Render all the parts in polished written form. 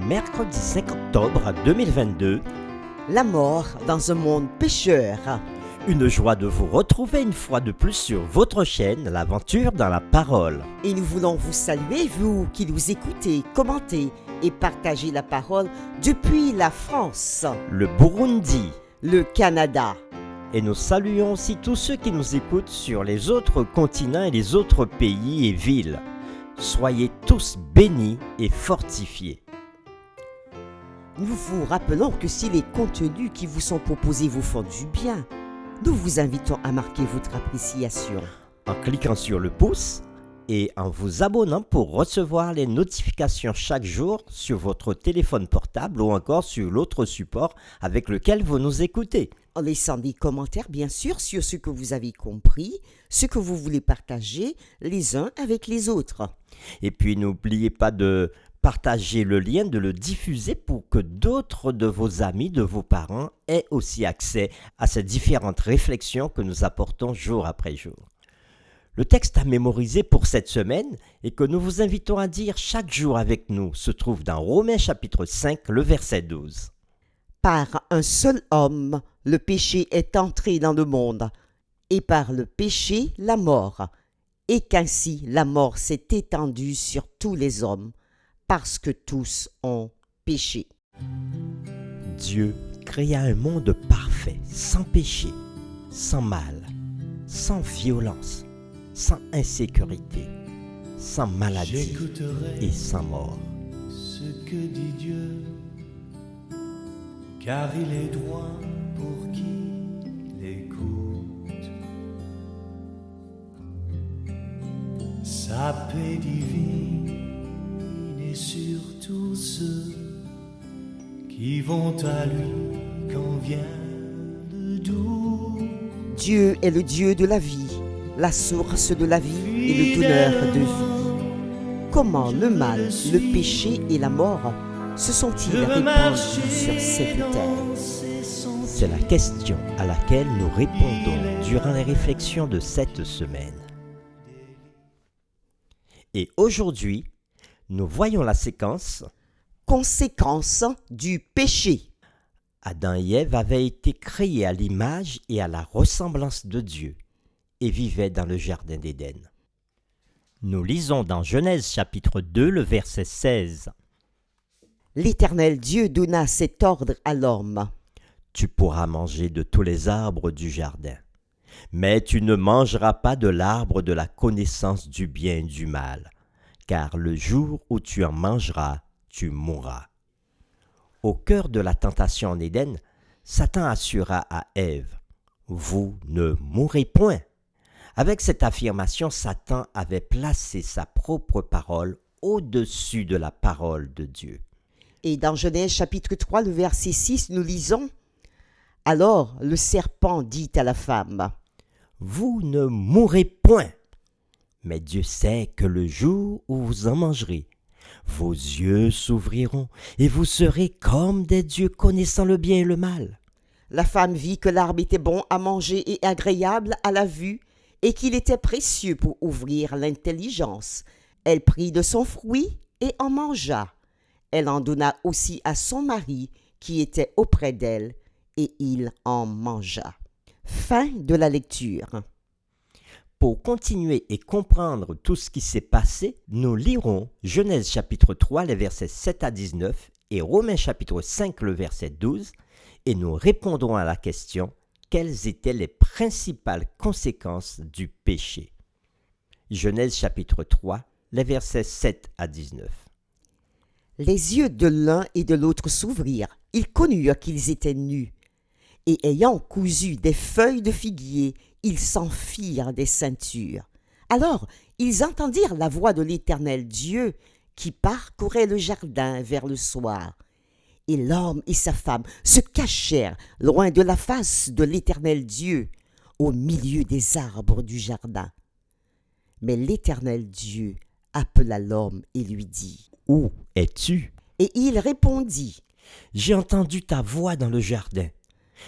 mercredi 5 octobre 2022. La mort dans un monde pécheur. Une joie de vous retrouver une fois de plus sur votre chaîne, l'aventure dans la parole. Et nous voulons vous saluer, vous qui nous écoutez, commentez et partagez la parole depuis la France, Le Burundi. le Canada. Et nous saluons aussi tous ceux qui nous écoutent sur les autres continents et les autres pays et villes. Soyez tous bénis et fortifiés. Nous vous rappelons que si les contenus qui vous sont proposés vous font du bien, nous vous invitons à marquer votre appréciation. En cliquant sur le pouce et en vous abonnant pour recevoir les notifications chaque jour sur votre téléphone portable ou encore sur l'autre support avec lequel vous nous écoutez. En laissant des commentaires, bien sûr, sur ce que vous avez compris, ce que vous voulez partager les uns avec les autres. Et puis n'oubliez pas de partager le lien, de le diffuser pour que d'autres de vos amis, de vos parents aient aussi accès à ces différentes réflexions que nous apportons jour après jour. Le texte à mémoriser pour cette semaine et que nous vous invitons à dire chaque jour avec nous se trouve dans Romains chapitre 5, le verset 12. Par un seul homme, le péché est entré dans le monde, et par le péché, la mort, et qu'ainsi la mort s'est étendue sur tous les hommes, parce que tous ont péché. Dieu créa un monde parfait, sans péché, sans mal, sans violence, sans insécurité, sans maladie et sans mort. Ce que dit Dieu, car il est droit pour qui l'écoute. Sa paix divine est sur tous ceux qui vont à lui quand vient le doux. Dieu est le Dieu de la vie, la source de la vie et le donneur de vie. Comment le mal, le péché et la mort se sont-ils répandus sur cette terre? C'est la question à laquelle nous répondons durant les réflexions de cette semaine. Et aujourd'hui, nous voyons la séquence. Conséquence du péché. Adam et Ève avaient été créés à l'image et à la ressemblance de Dieu et vivaient dans le jardin d'Éden. Nous lisons dans Genèse chapitre 2, le verset 16. L'Éternel Dieu donna cet ordre à l'homme. Tu pourras manger de tous les arbres du jardin, mais tu ne mangeras pas de l'arbre de la connaissance du bien et du mal, car le jour où tu en mangeras, tu mourras. Au cœur de la tentation en Éden, Satan assura à Ève, « Vous ne mourrez point ». Avec cette affirmation, Satan avait placé sa propre parole au-dessus de la parole de Dieu. Et dans Genèse chapitre 3, le verset 6, nous lisons « Alors le serpent dit à la femme, « Vous ne mourrez point, mais Dieu sait que le jour où vous en mangerez, vos yeux s'ouvriront et vous serez comme des dieux connaissant le bien et le mal. » La femme vit que l'arbre était bon à manger et agréable à la vue, et qu'il était précieux pour ouvrir l'intelligence. Elle prit de son fruit et en mangea. Elle en donna aussi à son mari qui était auprès d'elle, et il en mangea. Fin de la lecture. Pour continuer et comprendre tout ce qui s'est passé, nous lirons Genèse chapitre 3, les versets 7 à 19 et Romains chapitre 5, le verset 12, et nous répondrons à la question « Quelles étaient les principales conséquences du péché ?» Genèse chapitre 3, les versets 7 à 19. Les yeux de l'un et de l'autre s'ouvrirent. Ils connurent qu'ils étaient nus. Et ayant cousu des feuilles de figuier, ils s'en firent des ceintures. Alors ils entendirent la voix de l'Éternel Dieu qui parcourait le jardin vers le soir. Et l'homme et sa femme se cachèrent loin de la face de l'Éternel Dieu, au milieu des arbres du jardin. Mais l'Éternel Dieu appela l'homme et lui dit, « Où es-tu » Et il répondit, « J'ai entendu ta voix dans le jardin.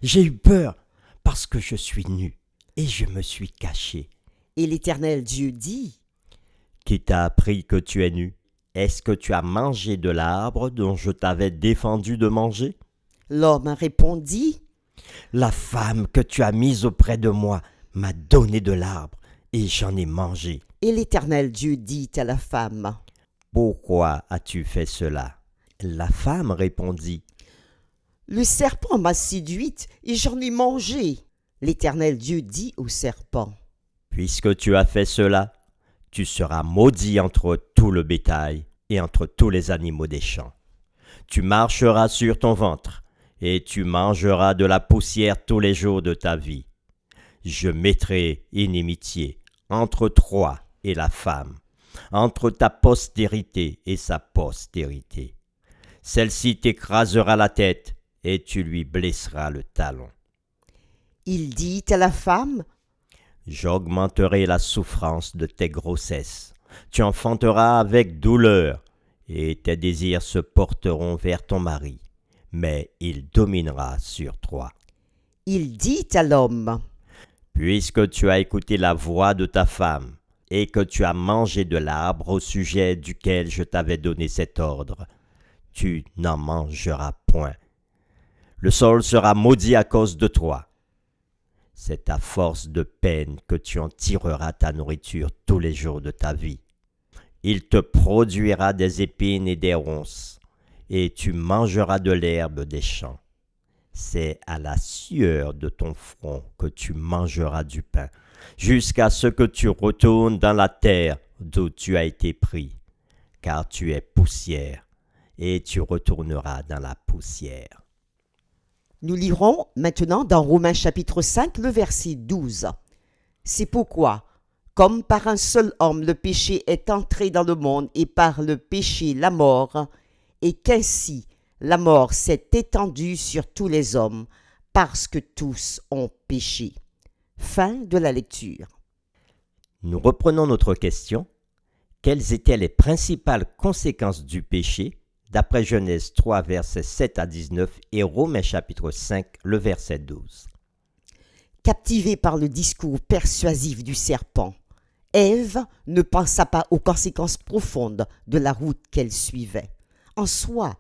J'ai eu peur parce que je suis nu et je me suis caché. » Et l'Éternel Dieu dit, « Qui t'a appris que tu es nu ? Est-ce que tu as mangé de l'arbre dont je t'avais défendu de manger? L'homme répondit, La femme que tu as mise auprès de moi m'a donné de l'arbre, et j'en ai mangé. et l'Éternel Dieu dit à la femme, Pourquoi as-tu fait cela? La femme répondit, le serpent m'a séduite et j'en ai mangé. L'Éternel Dieu dit au serpent, Puisque tu as fait cela, tu seras maudit entre tout le bétail et entre tous les animaux des champs. Tu marcheras sur ton ventre, et tu mangeras de la poussière tous les jours de ta vie. Je mettrai inimitié entre toi et la femme, entre ta postérité et sa postérité. Celle-ci t'écrasera la tête, et tu lui blesseras le talon. il dit à la femme, J'augmenterai la souffrance de tes grossesses. Tu enfanteras avec douleur, et tes désirs se porteront vers ton mari, mais il dominera sur toi. il dit à l'homme, Puisque tu as écouté la voix de ta femme, et que tu as mangé de l'arbre au sujet duquel je t'avais donné cet ordre, tu n'en mangeras point. Le sol sera maudit à cause de toi. C'est à force de peine que tu en tireras ta nourriture tous les jours de ta vie. Il te produira des épines et des ronces, et tu mangeras de l'herbe des champs. C'est à la sueur de ton front que tu mangeras du pain, jusqu'à ce que tu retournes dans la terre d'où tu as été pris, car tu es poussière, et tu retourneras dans la poussière. Nous lirons maintenant dans Romains chapitre 5, le verset 12. C'est pourquoi, comme par un seul homme le péché est entré dans le monde et par le péché la mort, et qu'ainsi la mort s'est étendue sur tous les hommes, parce que tous ont péché. Fin de la lecture. Nous reprenons notre question. Quelles étaient les principales conséquences du péché d'après Genèse 3, versets 7 à 19 et Romains chapitre 5, le verset 12. Captivée par le discours persuasif du serpent, Ève ne pensa pas aux conséquences profondes de la route qu'elle suivait. En soi,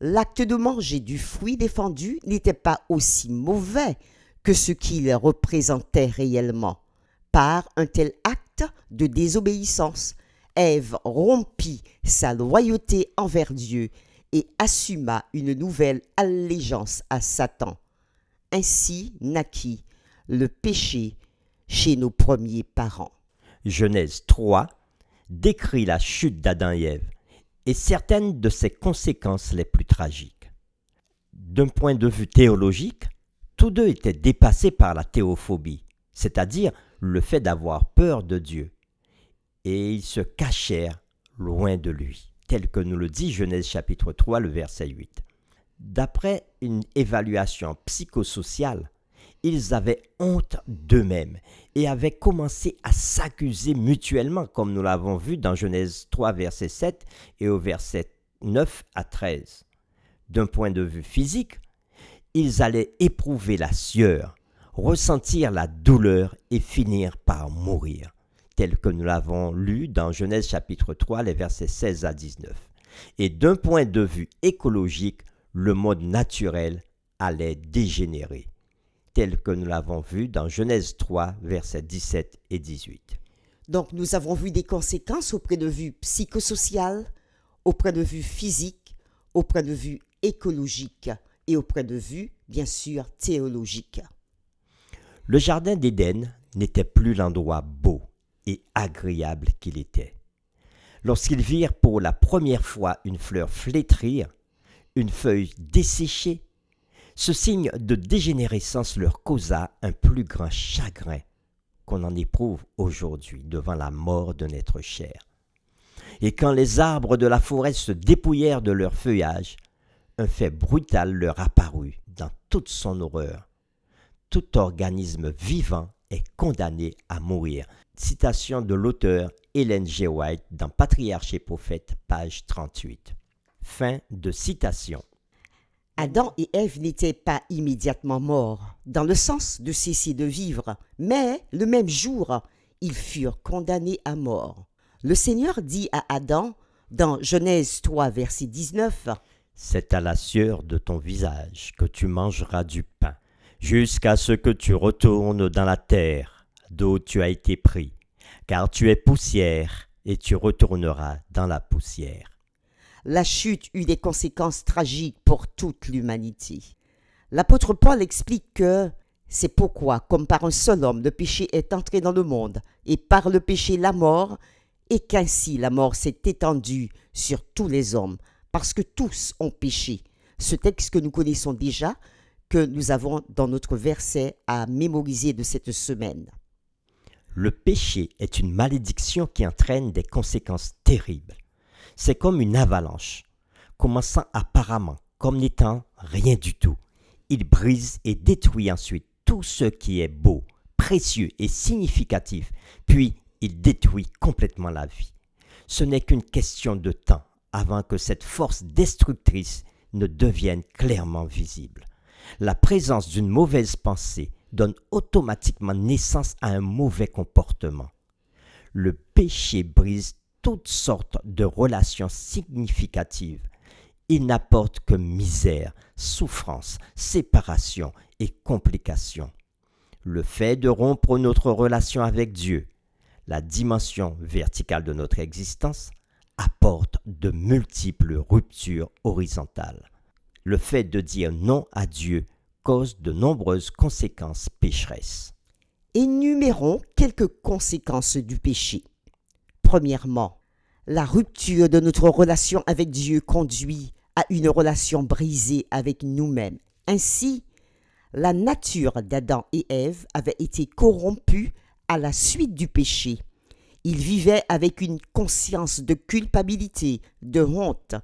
l'acte de manger du fruit défendu n'était pas aussi mauvais que ce qu'il représentait réellement. Par un tel acte de désobéissance, Ève rompit sa loyauté envers Dieu et assuma une nouvelle allégeance à Satan. Ainsi naquit le péché chez nos premiers parents. Genèse 3 décrit la chute d'Adam et Ève et certaines de ses conséquences les plus tragiques. D'un point de vue théologique, tous deux étaient dépassés par la théophobie, c'est-à-dire le fait d'avoir peur de Dieu. Et ils se cachèrent loin de lui, tel que nous le dit Genèse chapitre 3, le verset 8. D'après une évaluation psychosociale, ils avaient honte d'eux-mêmes et avaient commencé à s'accuser mutuellement, comme nous l'avons vu dans Genèse 3, verset 7 et au verset 9 à 13. D'un point de vue physique, ils allaient éprouver la sueur, ressentir la douleur et finir par mourir, tel que nous l'avons lu dans Genèse chapitre 3, les versets 16 à 19. Et d'un point de vue écologique, le monde naturel allait dégénérer, tel que nous l'avons vu dans Genèse 3, versets 17 et 18. Donc nous avons vu des conséquences au point de vue psychosocial, au point de vue physique, au point de vue écologique et au point de vue, bien sûr, théologique. Le jardin d'Éden n'était plus l'endroit beau et agréable qu'il était. Lorsqu'ils virent pour la première fois une fleur flétrir, une feuille desséchée, ce signe de dégénérescence leur causa un plus grand chagrin qu'on en éprouve aujourd'hui devant la mort d'un être cher. Et quand les arbres de la forêt se dépouillèrent de leur feuillage, un fait brutal leur apparut dans toute son horreur. Tout organisme vivant est condamné à mourir. Citation de l'auteur Ellen G. White dans Patriarche et Prophète, page 38. Fin de citation. Adam et Ève n'étaient pas immédiatement morts, dans le sens de cesser de vivre, mais le même jour, ils furent condamnés à mort. Le Seigneur dit à Adam, « Dans Genèse 3, verset 19, C'est à la sueur de ton visage que tu mangeras du pain, jusqu'à ce que tu retournes dans la terre d'où tu as été pris, car tu es poussière et tu retourneras dans la poussière. la chute eut des conséquences tragiques pour toute l'humanité. L'apôtre Paul explique que c'est pourquoi, comme par un seul homme, le péché est entré dans le monde, et par le péché la mort, et qu'ainsi la mort s'est étendue sur tous les hommes, parce que tous ont péché. Ce texte que nous connaissons déjà, que nous avons dans notre verset à mémoriser de cette semaine. Le péché est une malédiction qui entraîne des conséquences terribles. C'est comme une avalanche, commençant apparemment comme n'étant rien du tout. Il brise et détruit ensuite tout ce qui est beau, précieux et significatif, puis il détruit complètement la vie. Ce n'est qu'une question de temps avant que cette force destructrice ne devienne clairement visible. La présence d'une mauvaise pensée donne automatiquement naissance à un mauvais comportement. Le péché brise toutes sortes de relations significatives. Il n'apporte que misère, souffrance, séparation et complications. Le fait de rompre notre relation avec Dieu, la dimension verticale de notre existence, apporte de multiples ruptures horizontales. Le fait de dire non à Dieu cause de nombreuses conséquences pécheresses. Énumérons quelques conséquences du péché. Premièrement, la rupture de notre relation avec Dieu conduit à une relation brisée avec nous-mêmes. Ainsi, la nature d'Adam et Ève avait été corrompue à la suite du péché. Ils vivaient avec une conscience de culpabilité, de honte,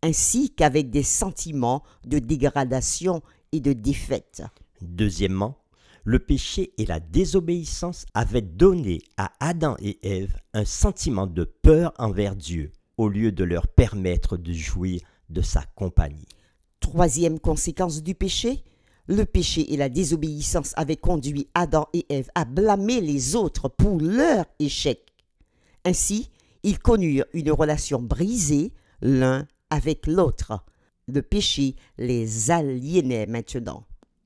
ainsi qu'avec des sentiments de dégradation et de défaite. Deuxièmement, le péché et la désobéissance avaient donné à Adam et Ève un sentiment de peur envers Dieu, au lieu de leur permettre de jouir de sa compagnie. Troisième conséquence du péché, le péché et la désobéissance avaient conduit Adam et Ève à blâmer les autres pour leur échec. Ainsi, ils connurent une relation brisée l'un avec l'autre. Le péché les aliénait maintenant.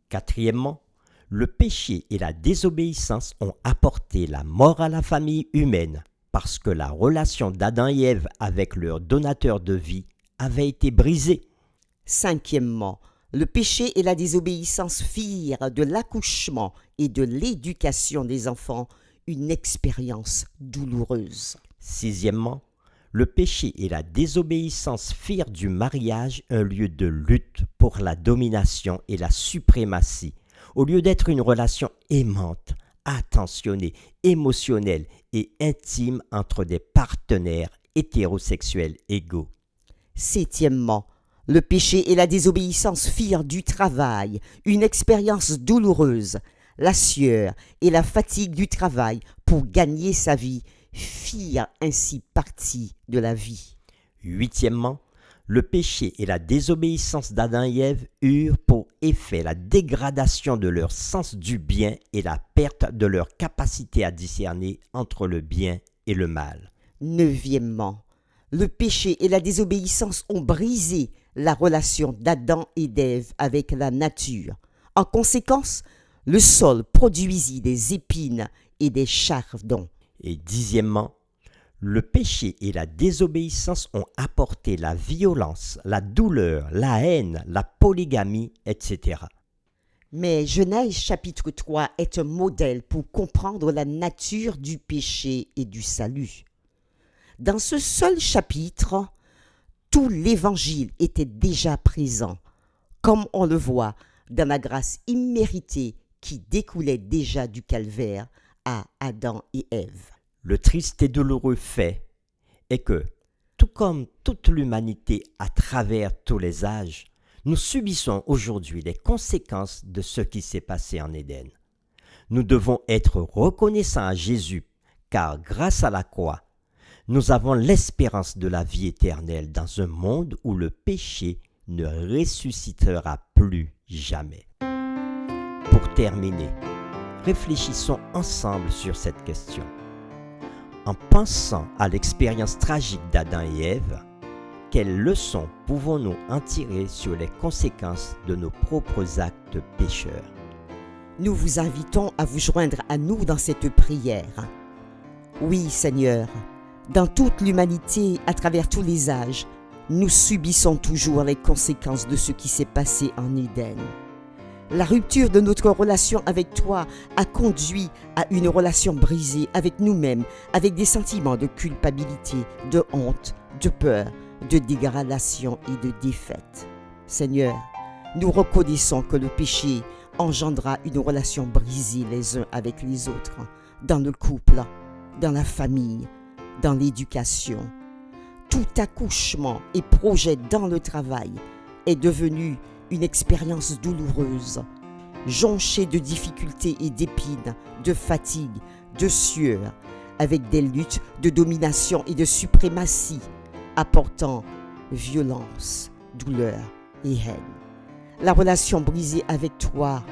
Quatrièmement, le péché et la désobéissance ont apporté la mort à la famille humaine parce que la relation d'Adam et Ève avec leur donateur de vie avait été brisée. Cinquièmement, le péché et la désobéissance firent de l'accouchement et de l'éducation des enfants une expérience douloureuse. Sixièmement, le péché et la désobéissance firent du mariage un lieu de lutte pour la domination et la suprématie, au lieu d'être une relation aimante, attentionnée, émotionnelle et intime entre des partenaires hétérosexuels égaux. Septièmement, le péché et la désobéissance firent du travail une expérience douloureuse. La sueur et la fatigue du travail pour gagner sa vie firent ainsi partie de la vie. Huitièmement, le péché et la désobéissance d'Adam et Ève eurent pour effet la dégradation de leur sens du bien et la perte de leur capacité à discerner entre le bien et le mal. Neuvièmement, le péché et la désobéissance ont brisé la relation d'Adam et d'Ève avec la nature. En conséquence, le sol produisit des épines et des chardons. Et dixièmement, le péché et la désobéissance ont apporté la violence, la douleur, la haine, la polygamie, etc. Mais Genèse chapitre 3 est un modèle pour comprendre la nature du péché et du salut. Dans ce seul chapitre, tout l'évangile était déjà présent, comme on le voit dans la grâce imméritée qui découlait déjà du calvaire à Adam et Ève. Le triste et douloureux fait est que, tout comme toute l'humanité à travers tous les âges, nous subissons aujourd'hui les conséquences de ce qui s'est passé en Éden. Nous devons être reconnaissants à Jésus, car grâce à la croix, nous avons l'espérance de la vie éternelle dans un monde où le péché ne ressuscitera plus jamais. Pour terminer, réfléchissons ensemble sur cette question. En pensant à l'expérience tragique d'Adam et Ève, quelles leçons pouvons-nous en tirer sur les conséquences de nos propres actes pécheurs? Nous vous invitons à vous joindre à nous dans cette prière. Oui, Seigneur, dans toute l'humanité, à travers tous les âges, nous subissons toujours les conséquences de ce qui s'est passé en Éden. La rupture de notre relation avec toi a conduit à une relation brisée avec nous-mêmes, avec des sentiments de culpabilité, de honte, de peur, de dégradation et de défaite. Seigneur, nous reconnaissons que le péché engendra une relation brisée les uns avec les autres, dans le couple, dans la famille, dans l'éducation. Tout accouchement et projet dans le travail est devenu une expérience douloureuse, jonchée de difficultés et d'épines, de fatigue, de sueur, avec des luttes de domination et de suprématie, apportant violence, douleur et haine. La relation brisée avec toi,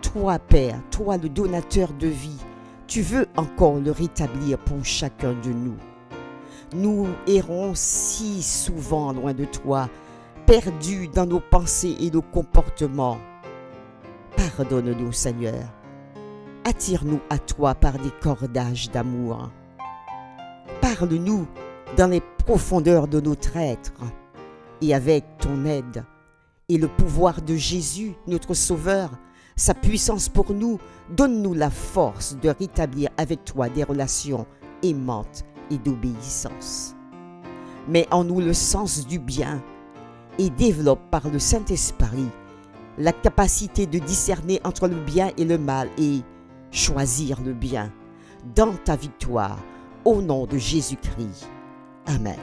toi Père, toi le donateur de vie, tu veux encore le rétablir pour chacun de nous. Nous errons si souvent loin de toi, perdus dans nos pensées et nos comportements. Pardonne-nous, Seigneur. Attire-nous à toi par des cordages d'amour. Parle-nous dans les profondeurs de notre être et avec ton aide et le pouvoir de Jésus, notre Sauveur, sa puissance pour nous, donne-nous la force de rétablir avec toi des relations aimantes et d'obéissance. Mets en nous le sens du bien et développe par le Saint-Esprit la capacité de discerner entre le bien et le mal et choisir le bien dans ta victoire, au nom de Jésus-Christ. Amen.